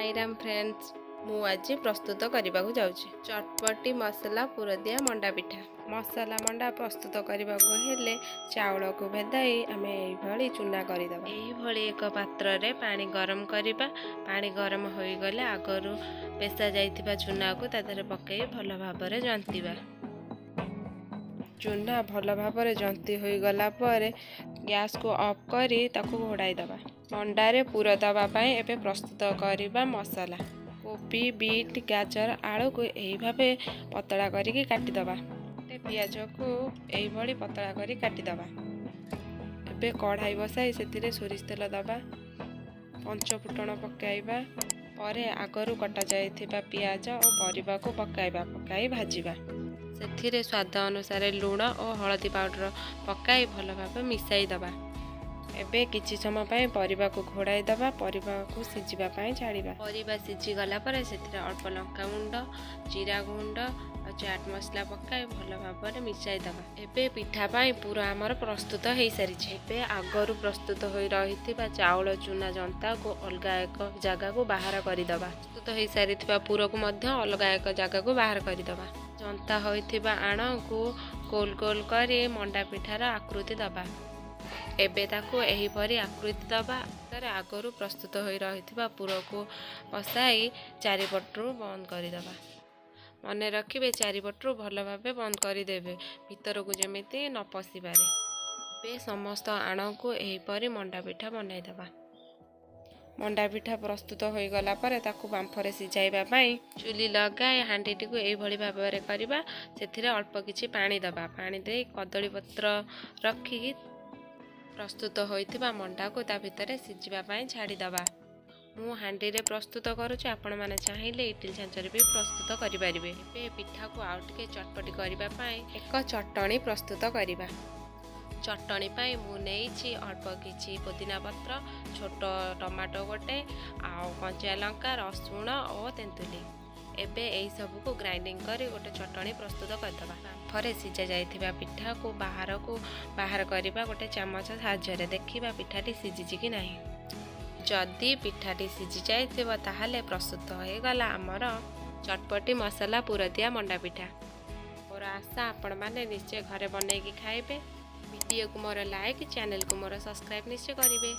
Sai Ram friends, मु आज प्रस्तुत करने को जाऊँ चटपटी मसला पुर दिया मंडा पिठा। मसला मंडा प्रस्तुत करने हेले चाउल को भेदाई आम ये चूना करदे। यही एक पात्र रे पानी गरम करवा। पानी गरम हो गले आगरू पेशा जाइथिबा चूना को तादरे पकई भल भाव जंतीबा। चूना भल भाव जंती हो गला पर गैस को ऑफ करी ताकू घोड़ाई दबा। मंडारे पुर दवापाई एबे प्रस्तुत करवा मसला। कोबी बीट गाजर आलू को यही भाव पतला करिकी काटिदबा। पियाज को यही पतला करी काटिदबा। एबे कढ़ाई बसाई से सोरिष तेल दबा। पंच फुटण पकाइबा परे आगरू कटा जाइथिबा पियाज और परिबा को पकाइबा। पकाई भाजिबा। से स्वाद अनुसार लुण और हलदी पाउडर पकाई भल भाव मिसाई दबा। एबे किछि समय पाई परिबा को घोड़ाई दबा। परिबा को सिझिबा पाई छाड़िबा। परिबा सिझी गला पर सेथिरे अल्प लंका गुंड जीरा गुंड और चाट मसला पकाई भल भाव मिसाई दबा। एबे पिठा पाई पूरा आमर प्रस्तुत हो सारी। एबे आगरू प्रस्तुत हो रहिथिबा चाउल चूना जंता को अलगा एक जगह को बाहर करदबा। प्रस्तुत हो सारी पूर को मध्य अलगा एक जगह को बाहर करदबा। जंता होइथिबा आण को गोल गोल करी मंडा पिठार आकृति दबा। एबे ताकू एहीपरी आकृति दबा। आगरू प्रस्तुत हो रहिथिबा पूर को पसाई चारिपटू बंद करदबा। मन रखिबे चारिपटू भल भाव बंद करदेबे भीतर को जेमिति न पशि पारे। एबे समस्त आण को एहीपरी मंडा पिठा बनैदबा। मंडा पिठा प्रस्तुत हो गला पर ताकू बांफरे सिझाइबा पई चुली लगाए हांडीटी को एही भाव में करबा। सेथिरे अल्प किछि पानी दबा। पानी दे कदली पत्र रखी प्रस्तुत होइथिबा मंडा को ता भितर सिझिबा पई छाड़ी दबा। मु हांडी रे प्रस्तुत करूछि। आपण माने चाहिए इडली छांचर भी प्रस्तुत करि परिबे। एबे पिठा को आउ टिके चटपटी करबा पई एक चटणी प्रस्तुत करबा। चटणी पाई मु नेइछि अल्प किछि पुदीना पत्र छोट टमाटो गोटे आउ कंचा लंका रसुण और तेंतुली। एबे एई सब को ग्राइंडिंग करी गोटे चटणी प्रस्तुत करदबा। फरे सिझा जाइथिबा पिठा को बाहर करबा गोटे चामच साहाय्य देखिबा पिठाटी सिझिछि कि नाही। जदि पिठाटी सिझि जाइथिबो ताहाले प्रस्तुत हो गला हमर चटपटी मसला पुर दिया मंडा पिठा। मोर आशा आपण माने निश्चय घरे बनैकी खाइबे। वीडियो को मोर लाइक चैनल को मोर सब्सक्राइब निश्चय करिवे।